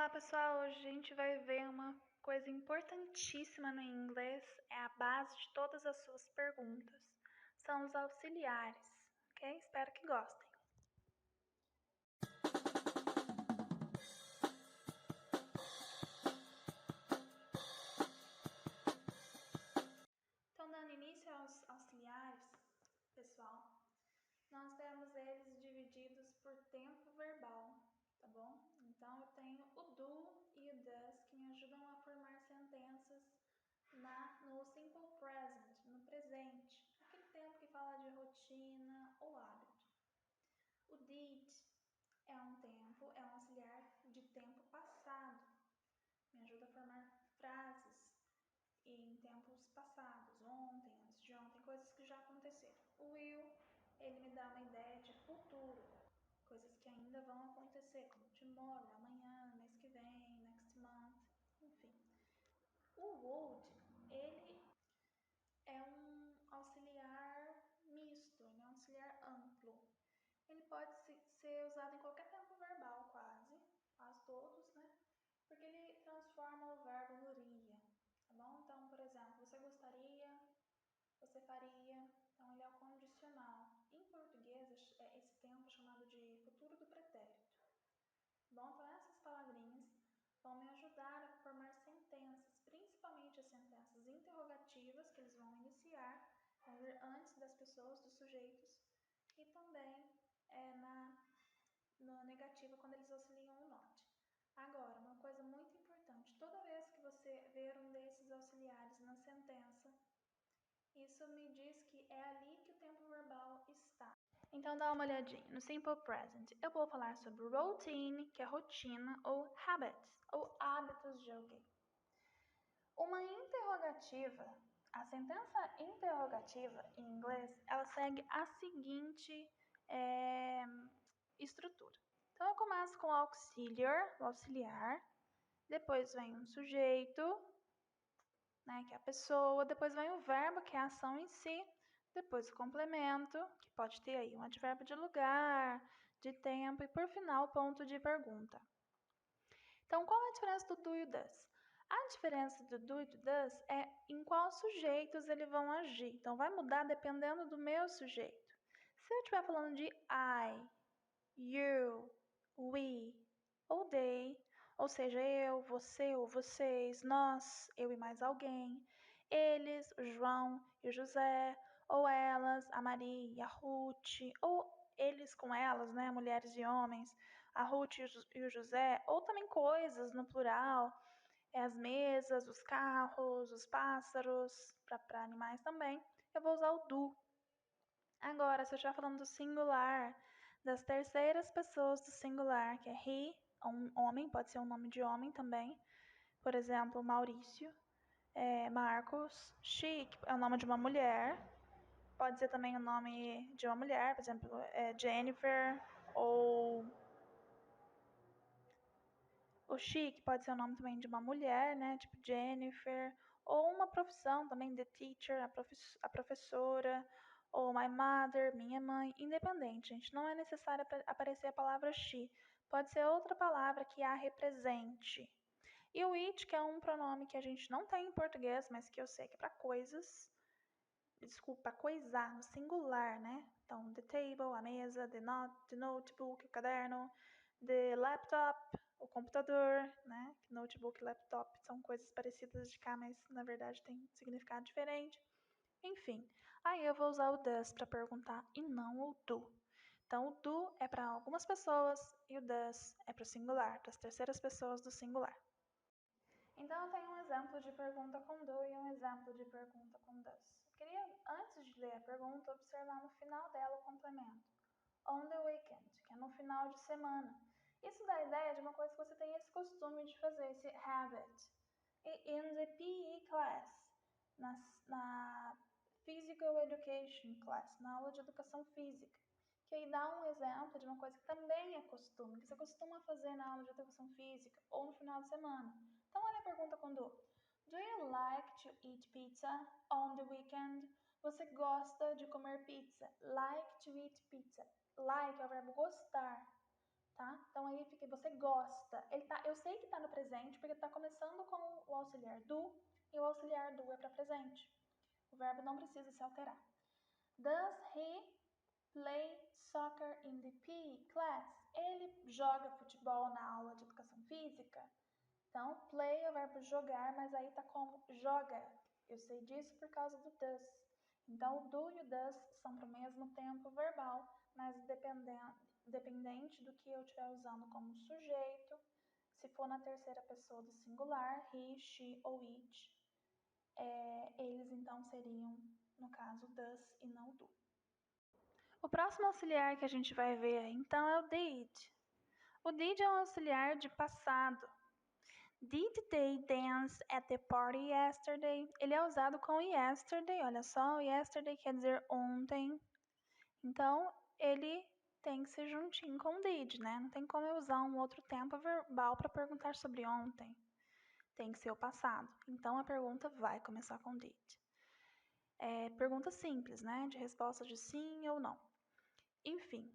Olá pessoal, hoje a gente vai ver uma coisa importantíssima no inglês, é a base de todas as suas perguntas. São os auxiliares, ok? Espero que gostem. Então, dando início aos auxiliares, pessoal, nós temos eles divididos por tempo verbal, tá bom? Então, eu tenho o do e o does que me ajudam a formar sentenças no simple present, no presente, aquele tempo que fala de rotina ou hábito. O did é um auxiliar de tempo passado, me ajuda a formar frases em tempos passados, ontem, antes de ontem, coisas que já aconteceram. O will, ele me dá uma ideia de futuro, coisas que ainda vão acontecer, como tomorrow, amanhã, mês que vem, next month, enfim. O would, ele é um auxiliar misto, ele é um auxiliar amplo. Ele pode ser usado em qualquer tempo verbal, quase todos, né? Porque ele transforma o verbo no iria, tá bom? Então, por exemplo, você gostaria, você faria, então ele é o condicional. Em português, esse tempo é chamado de futuro do pretérito. Bom, então essas palavrinhas vão me ajudar a formar sentenças, principalmente as sentenças interrogativas, que eles vão iniciar, vão vir antes das pessoas, dos sujeitos, e também na negativa, quando eles auxiliam o not. Agora, uma coisa muito importante, toda vez que você ver um desses auxiliares na sentença, isso me diz que é ali que o tempo verbal está. Então dá uma olhadinha no simple present. Eu vou falar sobre routine, que é rotina, ou habits, ou hábitos de alguém. Uma interrogativa, a sentença interrogativa em inglês, ela segue a seguinte estrutura. Então eu começo com o auxiliar, depois vem um sujeito, né, que é a pessoa, depois vem o verbo, que é a ação em si, depois o complemento, que pode ter aí um advérbio de lugar, de tempo, e por final o ponto de pergunta. Então, qual é a diferença do do e o does? A diferença do do e do does é em quais sujeitos eles vão agir. Então, vai mudar dependendo do meu sujeito. Se eu estiver falando de I, you, we ou they, ou seja, eu, você ou vocês, nós, eu e mais alguém, eles, o João e o José, ou elas, a Maria e a Ruth, ou eles com elas, né, mulheres e homens, a Ruth e o José, ou também coisas no plural, as mesas, os carros, os pássaros, para animais também, eu vou usar o do. Agora, se eu estiver falando do singular, das terceiras pessoas do singular, que é he, um homem, pode ser um nome de homem também. Por exemplo, Maurício, Marcos, she, que é o nome de uma mulher. Pode ser também o nome de uma mulher, por exemplo, Jennifer, ou o she, que pode ser o nome também de uma mulher, né, tipo Jennifer, ou uma profissão também, the teacher, a professora, ou my mother, minha mãe, independente, gente, não é necessário aparecer a palavra she, pode ser outra palavra que a represente. E o it, que é um pronome que a gente não tem em português, mas que eu sei que é para coisas, desculpa, coisar, no singular, né? Então, the table, a mesa, the notebook, o caderno, the laptop, o computador, né? Notebook e laptop são coisas parecidas de cá, mas na verdade tem significado diferente. Enfim, aí eu vou usar o does para perguntar e não o do. Então, o do é para algumas pessoas e o does é para o singular, para as terceiras pessoas do singular. Então, eu tenho um exemplo de pergunta com do e um exemplo de pergunta com does. Eu queria, antes de ler a pergunta, observar no final dela o complemento. On the weekend, que é no final de semana. Isso dá a ideia de uma coisa que você tem esse costume de fazer, esse habit. E in the PE class, na Physical Education class, na aula de educação física. Que aí dá um exemplo de uma coisa que também é costume, que você costuma fazer na aula de educação física ou no final de semana. Então, olha a pergunta com do. Do you like to eat pizza on the weekend? Você gosta de comer pizza? Like to eat pizza. Like é o verbo gostar. tá? Então aí fica, você gosta. Eu sei que tá no presente porque tá começando com o auxiliar do e o auxiliar do é para presente. O verbo não precisa se alterar. Does he play soccer in the PE class? Ele joga futebol na aula de educação física? Então, play é o verbo jogar, mas aí tá como joga. Eu sei disso por causa do does. Então, o do e o does são para o mesmo tempo verbal, mas dependente do que eu estiver usando como sujeito. Se for na terceira pessoa do singular, he, she ou it, eles então seriam, no caso, does e não do. O próximo auxiliar que a gente vai ver então é o did. O did é um auxiliar de passado. Did they dance at the party yesterday? Ele é usado com yesterday, olha só, yesterday quer dizer ontem. Então, ele tem que ser juntinho com did, né? Não tem como eu usar um outro tempo verbal para perguntar sobre ontem. Tem que ser o passado. Então, a pergunta vai começar com did. Pergunta simples, né? De resposta de sim ou não. Enfim,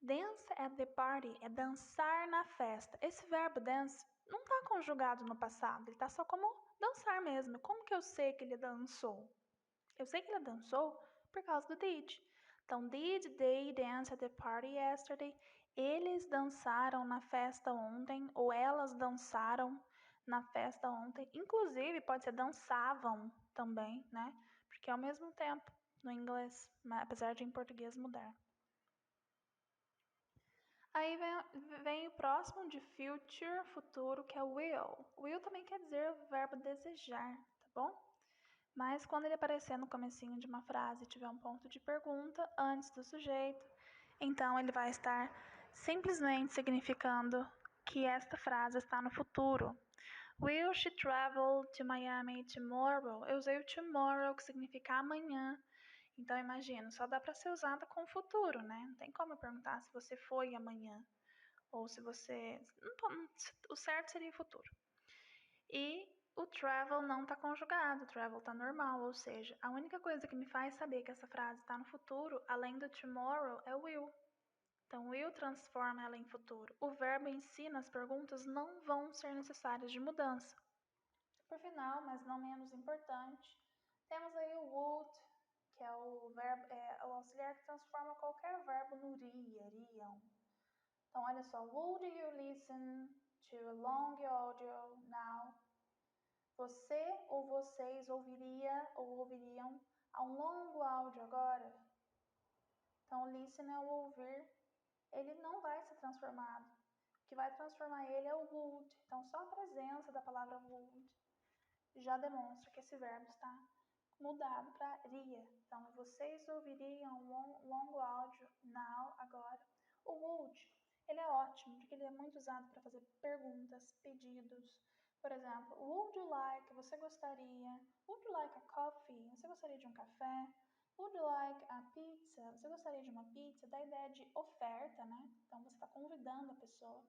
dance at the party é dançar na festa. Esse verbo dance não está conjugado no passado, ele está só como dançar mesmo. Como que eu sei que ele dançou? Eu sei que ele dançou por causa do did. Então, did they dance at the party yesterday? Eles dançaram na festa ontem, ou elas dançaram na festa ontem. Inclusive, pode ser dançavam também, né? Porque é ao mesmo tempo no inglês, apesar de em português mudar. Aí vem o próximo de future, futuro, que é will. Will também quer dizer o verbo desejar, tá bom? Mas quando ele aparecer no comecinho de uma frase e tiver um ponto de pergunta antes do sujeito, então ele vai estar simplesmente significando que esta frase está no futuro. Will she travel to Miami tomorrow? Eu usei o tomorrow, que significa amanhã. Então, imagina, só dá para ser usada com o futuro, né? Não tem como eu perguntar se você foi amanhã. Ou se você... O certo seria o futuro. E o travel não está conjugado, o travel está normal, ou seja, a única coisa que me faz saber que essa frase está no futuro, além do tomorrow, é o will. Então, will transforma ela em futuro. O verbo em si, nas perguntas, não vão ser necessárias de mudança. Por final, mas não menos importante, temos aí o would, que é o verbo, o auxiliar que transforma qualquer verbo no iriam. Então, olha só, would you listen to a long audio now? Você ou vocês ouviria ou ouviriam a um longo áudio agora? Então, listen é o ouvir, ele não vai ser transformado. O que vai transformar ele é o would. Então, só a presença da palavra would já demonstra que esse verbo está mudado para iria. Então, vocês ouviriam um longo áudio now, agora. O would, ele é ótimo, porque ele é muito usado para fazer perguntas, pedidos. Por exemplo, would you like, você gostaria? Would you like a coffee? Você gostaria de um café? Would you like a pizza? Você gostaria de uma pizza? Da ideia de oferta, né? Então, você está convidando a pessoa.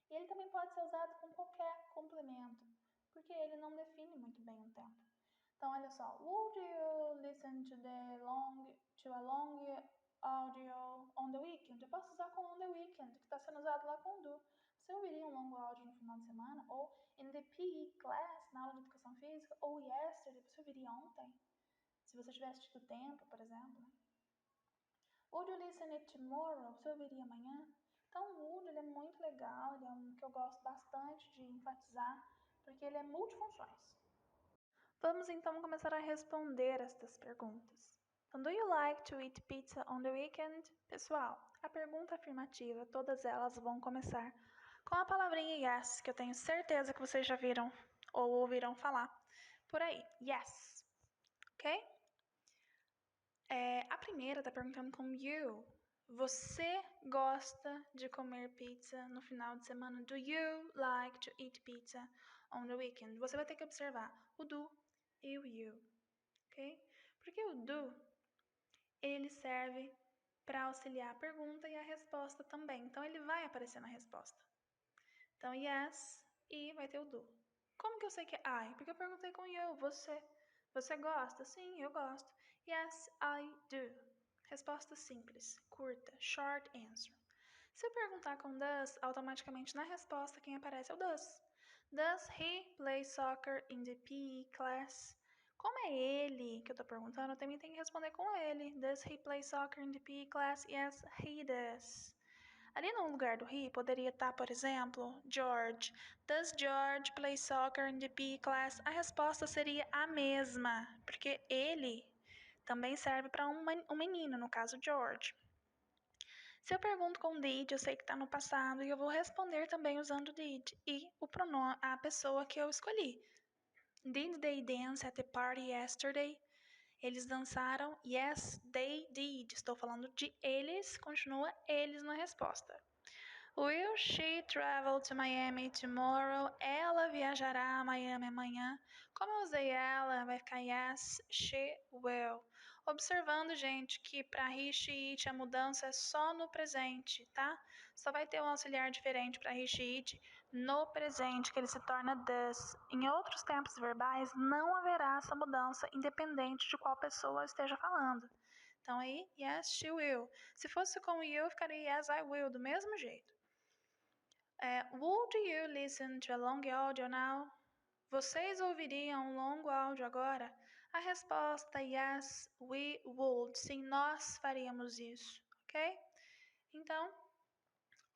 E ele também pode ser usado com qualquer complemento, porque ele não define muito bem o tempo. Então, olha só. Would you listen to a long audio on the weekend? Eu posso usar com on the weekend, que está sendo usado lá com do. Você ouviria um longo áudio no final de semana? Ou in the PE class, na aula de educação física? Ou yesterday, você ouviria ontem? Se você tivesse tido tempo, por exemplo. Né? Would you listen it tomorrow? Você ouviria amanhã? Então, o would ele é muito legal, ele é um que eu gosto bastante de enfatizar, porque ele é multifunções. Vamos então começar a responder estas perguntas. Então, do you like to eat pizza on the weekend? Pessoal, a pergunta afirmativa, todas elas vão começar com a palavrinha yes, que eu tenho certeza que vocês já viram ou ouviram falar por aí. Yes. Ok? A primeira está perguntando com you. Você gosta de comer pizza no final de semana? Do you like to eat pizza on the weekend? Você vai ter que observar o do e o you, ok? Porque o do, ele serve para auxiliar a pergunta e a resposta também. Então, ele vai aparecer na resposta. Então, yes, e vai ter o do. Como que eu sei que é I? Porque eu perguntei com you, você. Você gosta? Sim, eu gosto. Yes, I do. Resposta simples, curta, short answer. Se eu perguntar com does, automaticamente na resposta quem aparece é o does. Does he play soccer in the PE class? Como é ele que eu tô perguntando, eu também tenho que responder com ele. Does he play soccer in the PE class? Yes, he does. Ali no lugar do he, poderia estar, por exemplo, George. Does George play soccer in the PE class? A resposta seria a mesma, porque ele também serve para um menino, no caso George. Se eu pergunto com did, eu sei que está no passado e eu vou responder também usando did e o pronome, a pessoa que eu escolhi. Did they dance at the party yesterday? Eles dançaram? Yes, they did. Estou falando de eles, continua eles na resposta. Will she travel to Miami tomorrow? Ela viajará a Miami amanhã. Como eu usei ela, vai ficar yes, she will. Observando, gente, que para he, she, it a mudança é só no presente, tá? Só vai ter um auxiliar diferente para he, she, it no presente, que ele se torna does. Em outros tempos verbais, não haverá essa mudança, independente de qual pessoa esteja falando. Então aí, yes, she will. Se fosse com you, ficaria yes, I will, do mesmo jeito. Would you listen to a long audio now? Vocês ouviriam um longo áudio agora? A resposta yes, we would. Sim, nós faríamos isso, ok? Então,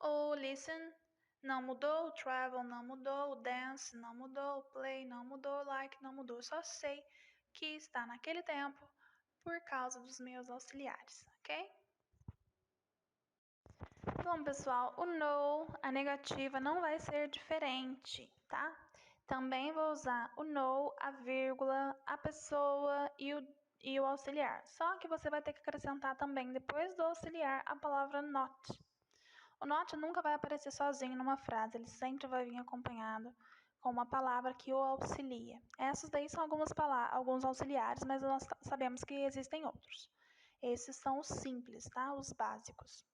o listen não mudou, o travel não mudou, o dance não mudou, o play não mudou, o like não mudou. Eu só sei que está naquele tempo por causa dos meus auxiliares, ok? Bom, pessoal, o no, a negativa, não vai ser diferente, tá? Também vou usar o no, a vírgula, a pessoa e o auxiliar. Só que você vai ter que acrescentar também, depois do auxiliar, a palavra not. O not nunca vai aparecer sozinho numa frase, ele sempre vai vir acompanhado com uma palavra que o auxilia. Essas daí são alguns auxiliares, mas nós sabemos que existem outros. Esses são os simples, tá? Os básicos.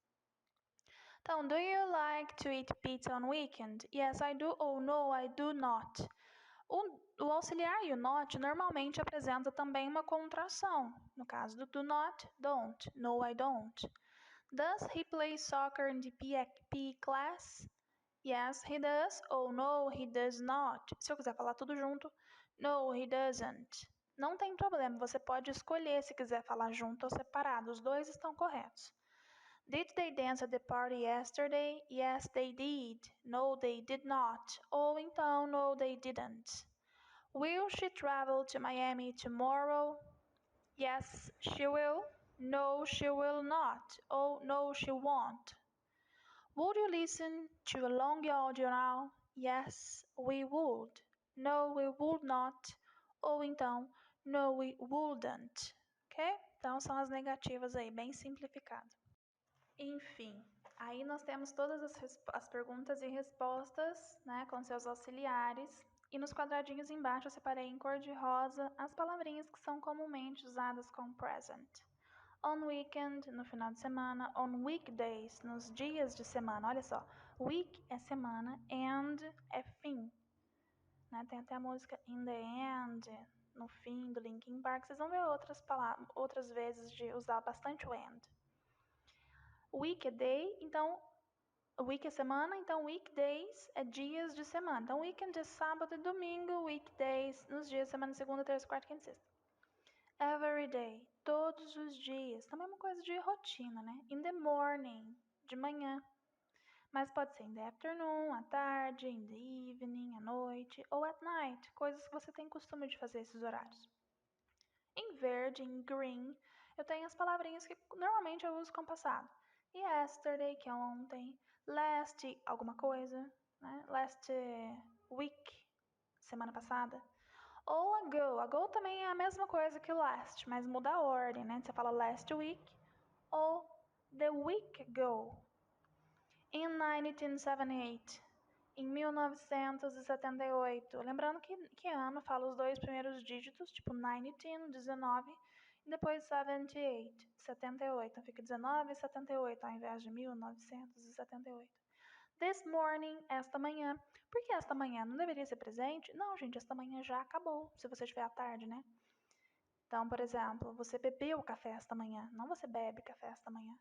Então, do you like to eat pizza on weekend? Yes, I do. Ou no, I do not. O auxiliar e o not normalmente apresenta também uma contração. No caso do do not, don't. No, I don't. Does he play soccer in the PE class? Yes, he does. Ou no, he does not. Se eu quiser falar tudo junto, no, he doesn't. Não tem problema, você pode escolher se quiser falar junto ou separado. Os dois estão corretos. Did they dance at the party yesterday? Yes, they did. No, they did not. Ou então, no, they didn't. Will she travel to Miami tomorrow? Yes, she will. No, she will not. Ou no, she won't. Would you listen to a long audio now? Yes, we would. No, we would not. Ou então, no, we wouldn't. Ok? Então são as negativas aí, bem simplificado. Enfim, aí nós temos todas as perguntas e respostas, né, com seus auxiliares. E nos quadradinhos embaixo eu separei em cor de rosa as palavrinhas que são comumente usadas com present. On weekend, no final de semana. On weekdays, nos dias de semana. Olha só, week é semana, end é fim. Né? Tem até a música In the End, no fim, do Linkin Park. Vocês vão ver outras vezes de usar bastante o end. Week é day, então week é semana, então weekdays é dias de semana. Então weekend é sábado e domingo, weekdays nos dias de semana, segunda, terça, quarta, quinta e sexta. Every day, todos os dias. Também é uma coisa de rotina, né? In the morning, de manhã. Mas pode ser in the afternoon, à tarde, in the evening, à noite, ou at night, coisas que você tem costume de fazer esses horários. Em verde, em green, eu tenho as palavrinhas que normalmente eu uso com passado. Yesterday, que é ontem. Last, alguma coisa. Né? Last week, semana passada. Ou ago. Ago também é a mesma coisa que last, mas muda a ordem, né? Você fala last week ou the week ago. In 1978. Em 1978. Lembrando que ano fala os dois primeiros dígitos, tipo 19, 19, e depois 78, 78. Então fica 19 e 78 ao invés de 1978. This morning, esta manhã. Por que esta manhã? Não deveria ser presente? Não, gente, esta manhã já acabou, se você estiver à tarde, né? Então, por exemplo, você bebeu café esta manhã. Não você bebe café esta manhã.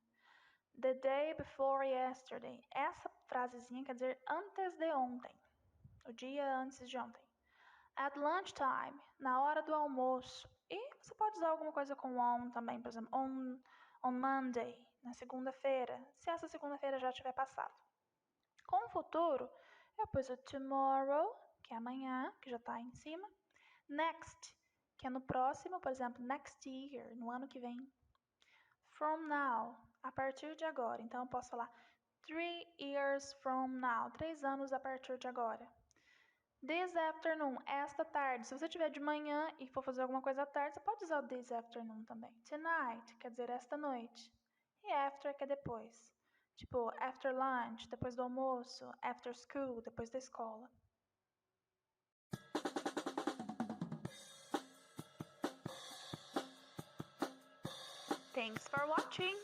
The day before yesterday. Essa frasezinha quer dizer antes de ontem. O dia antes de ontem. At lunchtime, na hora do almoço. E você pode usar alguma coisa com on também, por exemplo, on Monday, na segunda-feira, se essa segunda-feira já tiver passado. Com o futuro, eu pus o tomorrow, que é amanhã, que já está em cima. Next, que é no próximo, por exemplo, next year, no ano que vem. From now, a partir de agora. Então eu posso falar 3 years from now, 3 anos a partir de agora. This afternoon, esta tarde. Se você tiver de manhã e for fazer alguma coisa à tarde, você pode usar o this afternoon também. Tonight, quer dizer esta noite. E after, que é depois. Tipo, after lunch, depois do almoço. After school, depois da escola. Thanks for watching!